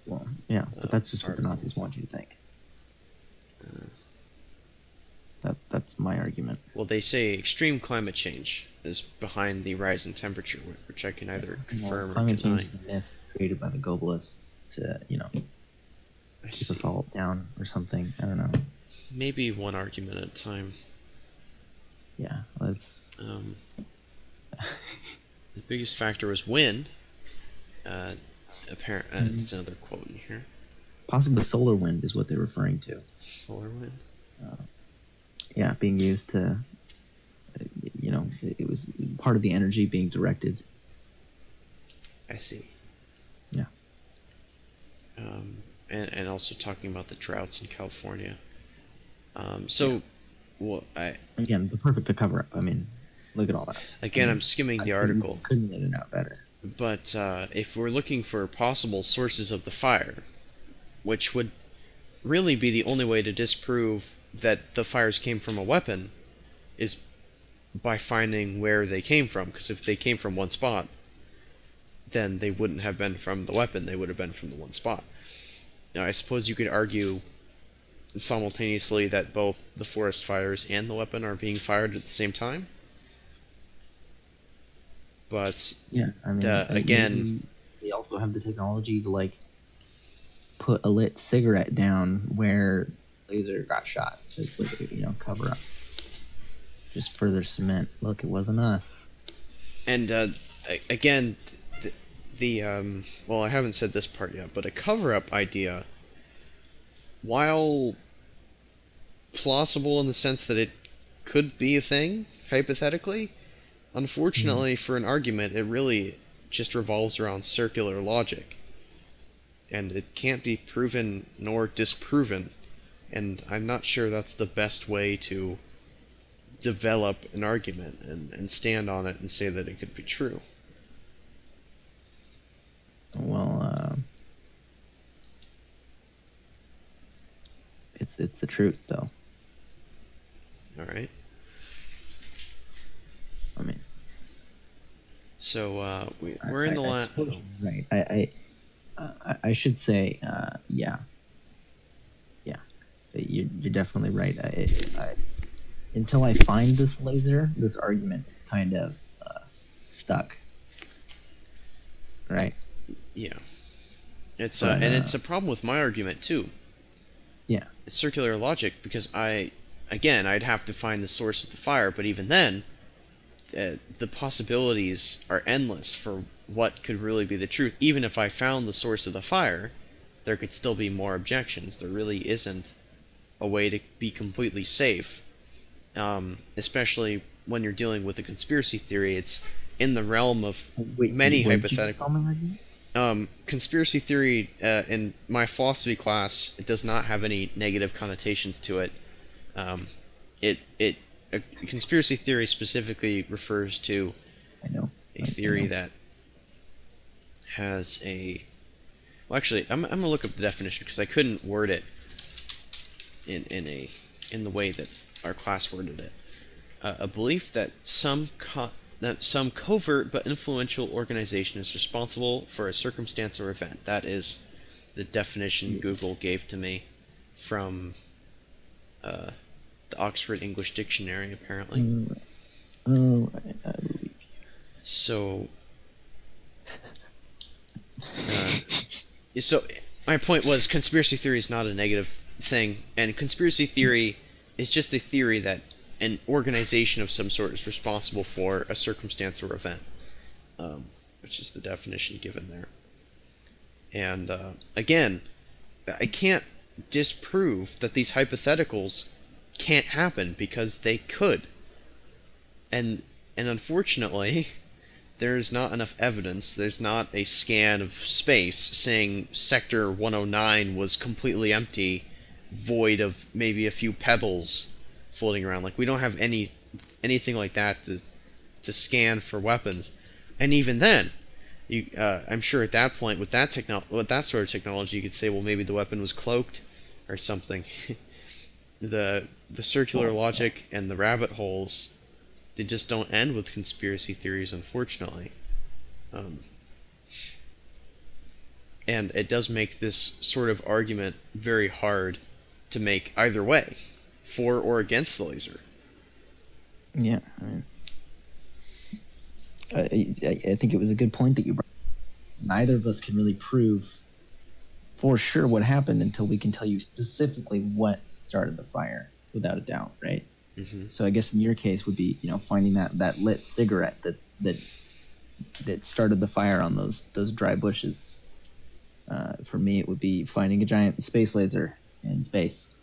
Well, yeah, but that's just what the Nazis want you to think. That's my argument. Well, they say extreme climate change is behind the rise in temperature, which I can either confirm or climate deny. change is a myth created by the globalists to, I keep see. us all down or something. I don't know. Maybe one argument at a time. Yeah, let's. The biggest factor was wind. It's another quote in here. Possibly solar wind is what they're referring to. Solar wind. Yeah, being used to, it was part of the energy being directed. I see. Yeah. And also talking about the droughts in California. Well, Again, the perfect to cover up. I mean, look at all that. Again, I'm skimming the article. Couldn't get it out better. But if we're looking for possible sources of the fire, which would really be the only way to disprove that the fires came from a weapon, is by finding where they came from. Because if they came from one spot, then they wouldn't have been from the weapon, they would have been from the one spot. Now, I suppose you could argue simultaneously that both the forest fires and the weapon are being fired at the same time. But yeah, I mean, again, they also have the technology to put a lit cigarette down where laser got shot. Just cover up. Just further cement. Look, it wasn't us. And again, well, I haven't said this part yet, but a cover-up idea, while plausible in the sense that it could be a thing, hypothetically, unfortunately for an argument, it really just revolves around circular logic. And it can't be proven nor disproven, and I'm not sure that's the best way to develop an argument and stand on it and say that it could be true. Well, it's the truth, though. All right. I mean, so we're in the last. Right. I should say, yeah. You're definitely right. Until I find this laser, this argument kind of stuck. Right. Yeah. It's and it's a problem with my argument too. Yeah. It's circular logic because I again, I'd have to find the source of the fire, but even then, the possibilities are endless for what could really be the truth. Even if I found the source of the fire, there could still be more objections. There really isn't a way to be completely safe, especially when you're dealing with a conspiracy theory. It's in the realm of many hypothetical. Conspiracy theory in my philosophy class, it does not have any negative connotations to it. A conspiracy theory specifically refers to a theory that has a. Well, actually, I'm gonna look up the definition because I couldn't word it in the way that our class worded it. A belief that some covert but influential organization is responsible for a circumstance or event. That is the definition Google gave to me from the Oxford English Dictionary, apparently. I believe you. So, so my point was, conspiracy theory is not a negative thing, and conspiracy theory is just a theory that an organization of some sort is responsible for a circumstance or event, which is the definition given there. And again, I can't disprove that these hypotheticals can't happen, because they could. And unfortunately, there's not enough evidence. There's not a scan of space saying Sector 109 was completely empty, void of maybe a few pebbles floating around. Like, we don't have anything like that to scan for weapons. And even then, I'm sure at that point, with that sort of technology, you could say, well, maybe the weapon was cloaked or something. The circular logic and the rabbit holes, they just don't end with conspiracy theories, unfortunately. And it does make this sort of argument very hard to make either way, for or against the laser. Yeah, I think it was a good point that you brought. Neither of us can really prove for sure what happened until we can tell you specifically what started the fire, without a doubt, right? Mm-hmm. So I guess in your case would be, finding that lit cigarette that started the fire on those dry bushes. For me, it would be finding a giant space laser in space.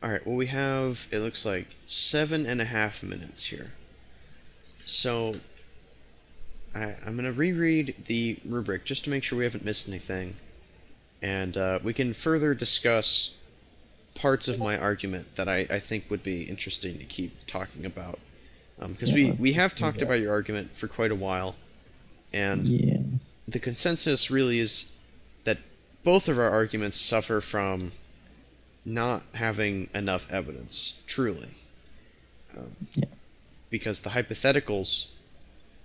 Alright, well, we have, it looks like, 7.5 minutes here. So, I'm going to reread the rubric just to make sure we haven't missed anything. And we can further discuss parts of my argument that I think would be interesting to keep talking about. Because we have talked about your argument for quite a while. And the consensus really is that both of our arguments suffer from not having enough evidence, truly. Because the hypotheticals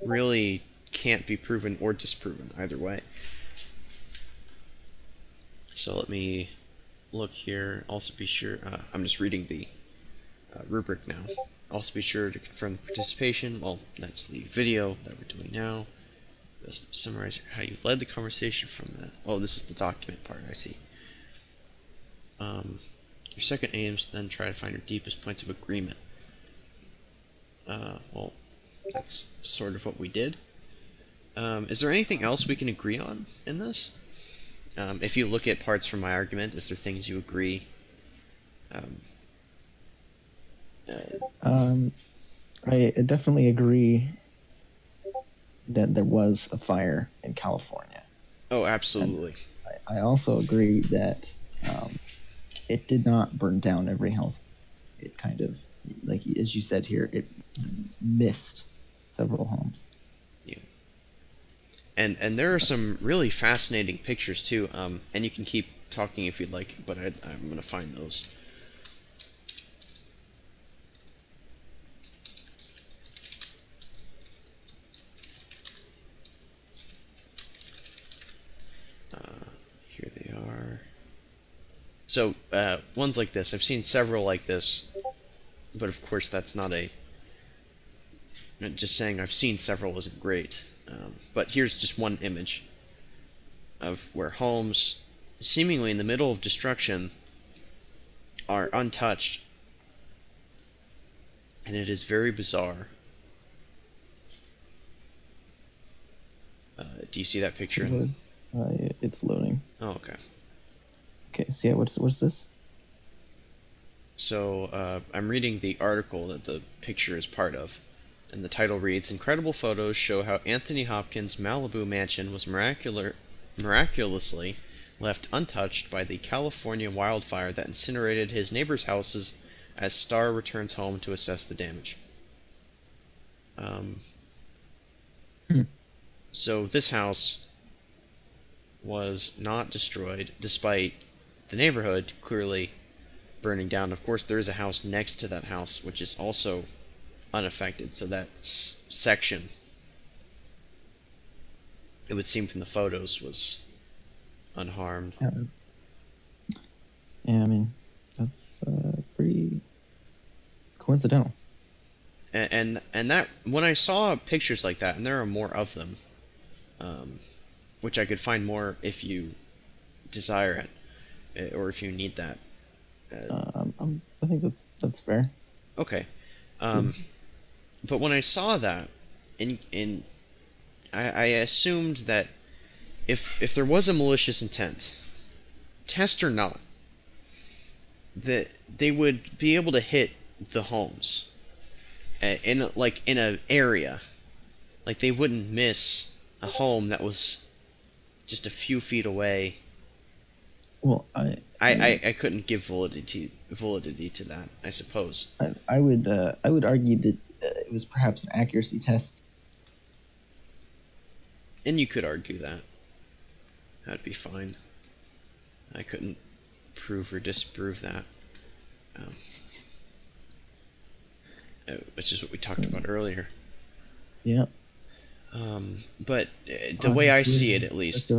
really can't be proven or disproven either way. So let me look here. Also be sure, I'm just reading the rubric now. Also be sure to confirm the participation. Well, that's the video that we're doing now. Just summarize how you led the conversation from that. Oh, this is the document part, I see. Your second aim is then try to find your deepest points of agreement. Well, that's sort of what we did. Is there anything else we can agree on in this? If you look at parts from my argument, is there things you agree? I definitely agree that there was a fire in California. Oh, absolutely. I also agree that it did not burn down every house. It kind of, like as you said here, it missed several homes. Yeah. And there are some really fascinating pictures too. And you can keep talking if you'd like, but I'm gonna find those. Here they are. So, ones like this, I've seen several like this, but of course that's not a... Just saying I've seen several isn't great. But here's just one image of where homes, seemingly in the middle of destruction, are untouched, and it is very bizarre. Do you see that picture? It's loading. Oh, okay. Okay, so yeah, what's this? So I'm reading the article that the picture is part of, and the title reads: "Incredible photos show how Anthony Hopkins' Malibu mansion was miraculously left untouched by the California wildfire that incinerated his neighbors' houses as Starr returns home to assess the damage." Um, Hmm. So this house was not destroyed, despite the neighborhood clearly burning down. Of course, there is a house next to that house, which is also unaffected. So that section, it would seem from the photos, was unharmed. Yeah, I mean, that's pretty coincidental. And that when I saw pictures like that, and there are more of them, which I could find more if you desire it, or if you need that. I think that's fair. Okay. But when I saw that, I assumed that if there was a malicious intent, test or not, that they would be able to hit the homes in an area, like they wouldn't miss a home that was just a few feet away. Well, I couldn't give validity to that, I suppose. I would argue that it was perhaps an accuracy test. And you could argue that. That'd be fine. I couldn't prove or disprove that. Um, which is what we talked about earlier. Yeah. But the way I see it, at least,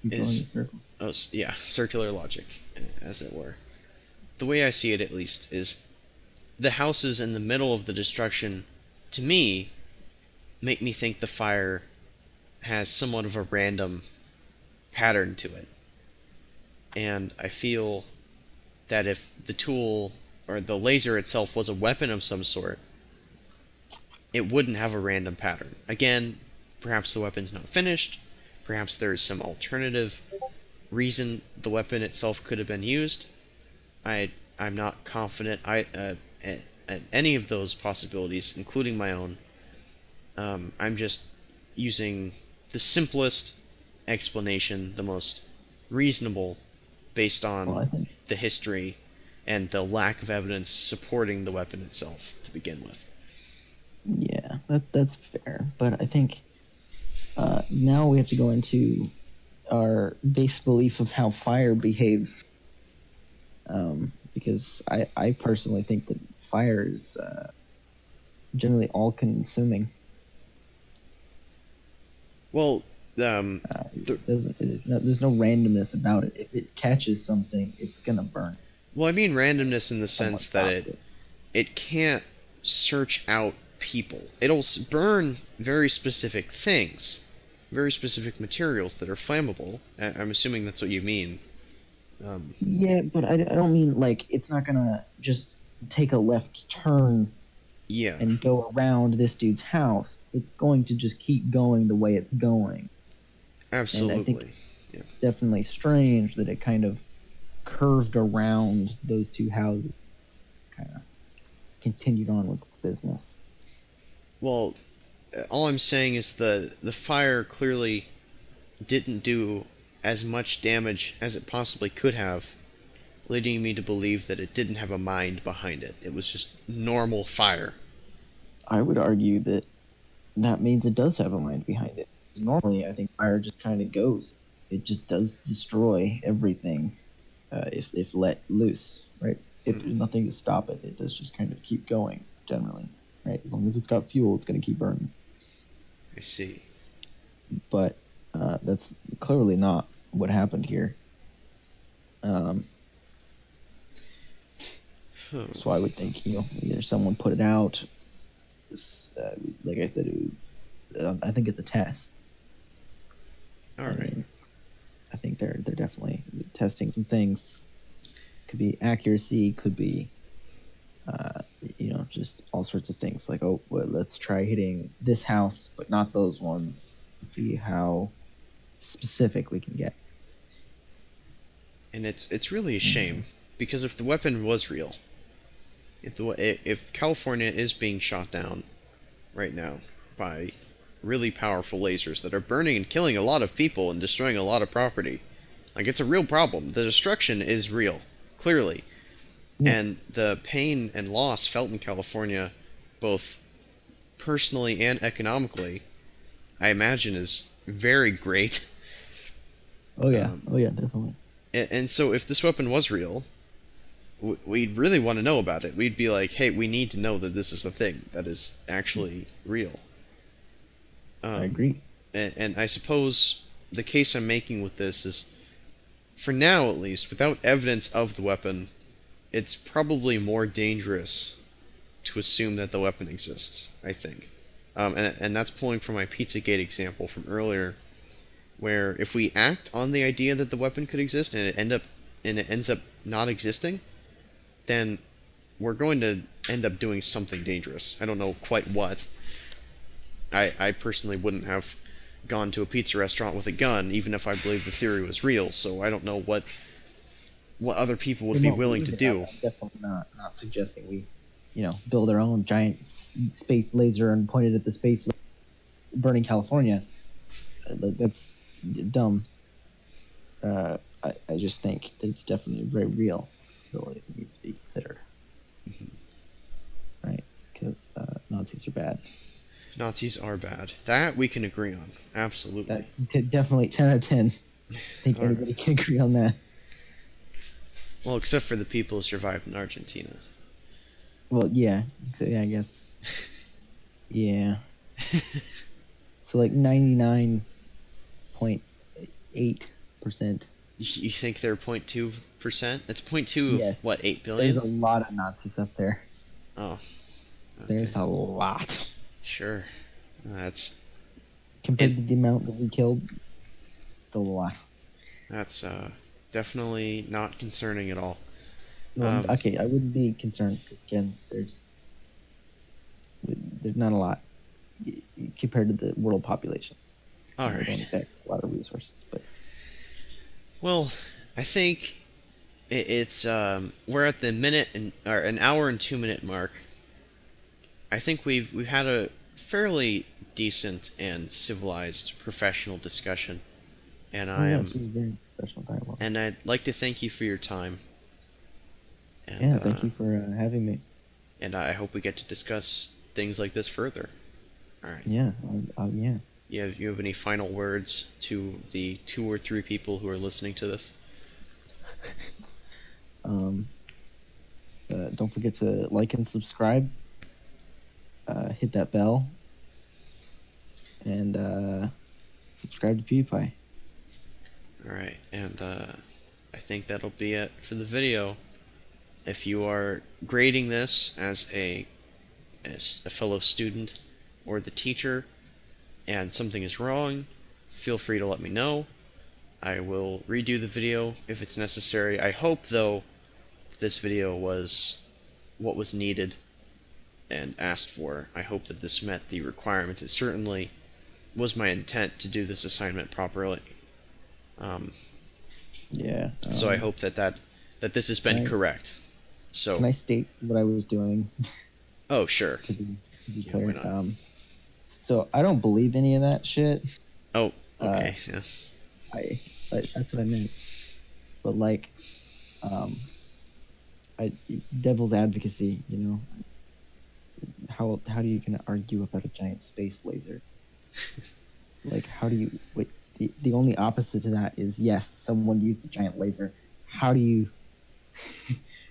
is circular logic, as it were. The way I see it, at least, is the houses in the middle of the destruction, to me, make me think the fire has somewhat of a random pattern to it. And I feel that if the tool or the laser itself was a weapon of some sort, it wouldn't have a random pattern. Again, perhaps the weapon's not finished, perhaps there is some alternative reason the weapon itself could have been used. I'm not confident at any of those possibilities, including my own. I'm just using the simplest explanation, the most reasonable, based on the history and the lack of evidence supporting the weapon itself to begin with. Yeah, that's fair. But I think now we have to go into our base belief of how fire behaves. Because I personally think that fire is generally all-consuming. Well, there's no randomness about it. If it catches something, it's gonna burn. Well, I mean randomness in the sense that it can't search out people. It'll burn very specific things, very specific materials that are flammable. I'm assuming that's what you mean. Yeah, but I don't mean like it's not gonna just take a left turn and go around this dude's house. It's going to just keep going the way it's going. Absolutely. And I think it's definitely strange that it kind of curved around those two houses, kind of continued on with its business. Well, all I'm saying is the fire clearly didn't do as much damage as it possibly could have, leading me to believe that it didn't have a mind behind it. It was just normal fire. I would argue that means it does have a mind behind it. Normally, I think fire just kind of goes. It just does destroy everything if let loose, right? If there's nothing to stop it, it does just kind of keep going, generally, right? As long as it's got fuel, it's going to keep burning. I see. But that's clearly not what happened here. So I would think, either someone put it out. Like I said, it was. I think it's a test. All right. I think they're definitely testing some things, Could be accuracy. Could be, just all sorts of things. Like, oh, well, let's try hitting this house, but not those ones. See how specific we can get. And it's really a shame because if the weapon was real, if California is being shot down right now by really powerful lasers that are burning and killing a lot of people and destroying a lot of property, like it's a real problem. The destruction is real, clearly, and the pain and loss felt in California, both personally and economically, I imagine is very great. Oh yeah, definitely. And so if this weapon was real, we'd really want to know about it. We'd be like, hey, we need to know that this is a thing that is actually real. I agree. And I suppose the case I'm making with this is, for now at least, without evidence of the weapon, it's probably more dangerous to assume that the weapon exists, I think. And that's pulling from my Pizzagate example from earlier, where if we act on the idea that the weapon could exist and it ends up not existing, then we're going to end up doing something dangerous. I don't know quite what. I personally wouldn't have gone to a pizza restaurant with a gun, even if I believed the theory was real, so I don't know what other people would be willing to do. I'm definitely not suggesting we, build our own giant space laser and point it at the space burning California. That's dumb. I just think that it's definitely very real. Ability that needs to be considered. Right? Because Nazis are bad. Nazis are bad. That we can agree on. Absolutely. Definitely 10 out of 10. I think everybody can agree on that. Well, except for the people who survived in Argentina. Well, yeah. So, yeah, I guess. Yeah. So, like 99.8%. You think they're 0.2%? That's 0.2 Yes. of, what, 8 billion? There's a lot of Nazis up there. Oh. Okay. There's a lot. Sure. That's... Compared to the amount that we killed, still a lot. That's definitely not concerning at all. Well, okay, I wouldn't be concerned because again, there's not a lot compared to the world population. All They don't right. affect a lot of resources, but Well, I think it's we're at the minute or an hour and 2 minute mark. I think we've had a fairly decent and civilized professional discussion, and this is very professional dialogue. and I'd like to thank you for your time. And, Yeah, thank you for having me. And I hope we get to discuss things like this further. All right. Yeah, yeah. You have any final words to the 2 or 3 people who are listening to this? Don't forget to like and subscribe. Hit that bell. And subscribe to PewDiePie. Alright, and I think that'll be it for the video. If you are grading this as a fellow student or the teacher and something is wrong, feel free to let me know. I will redo the video if it's necessary. I hope, though, this video was what was needed and asked for. I hope that this met the requirements. It certainly was my intent to do this assignment properly. Yeah. So I hope that this has been correct. So can I state what I was doing? Oh, sure. to be Yeah, clear. why not? So I don't believe any of that shit. Oh, okay. Yeah. That's what I meant. But like, devil's advocacy, how do you can argue about a giant space laser? Like, how do you wait? The only opposite to that is yes, someone used a giant laser. How do you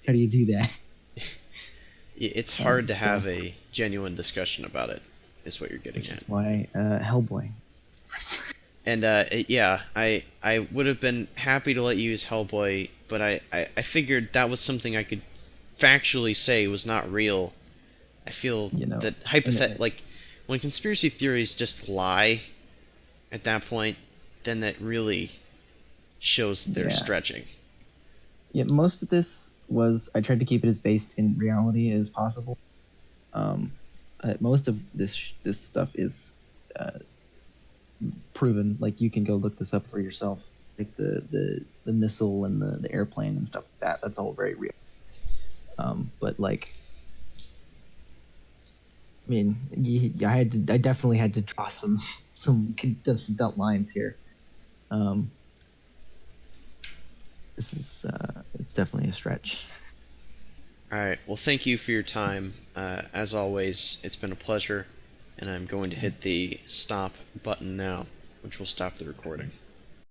do that? It's hard to have a genuine discussion about it, is what you're getting Which at. is why Hellboy. And yeah, I would have been happy to let you use Hellboy, but I figured that was something I could factually say was not real. I feel that like when conspiracy theories just lie at that point, then that really shows that they're stretching. Yeah, most of this was I tried to keep it as based in reality as possible. Um, Most of this stuff is proven. Like you can go look this up for yourself. Like the missile and the airplane and stuff like that. That's all very real. But like, I mean, I definitely had to draw some consistent lines here. This is it's definitely a stretch. All right. Well, thank you for your time. As always, it's been a pleasure, and I'm going to hit the stop button now, which will stop the recording.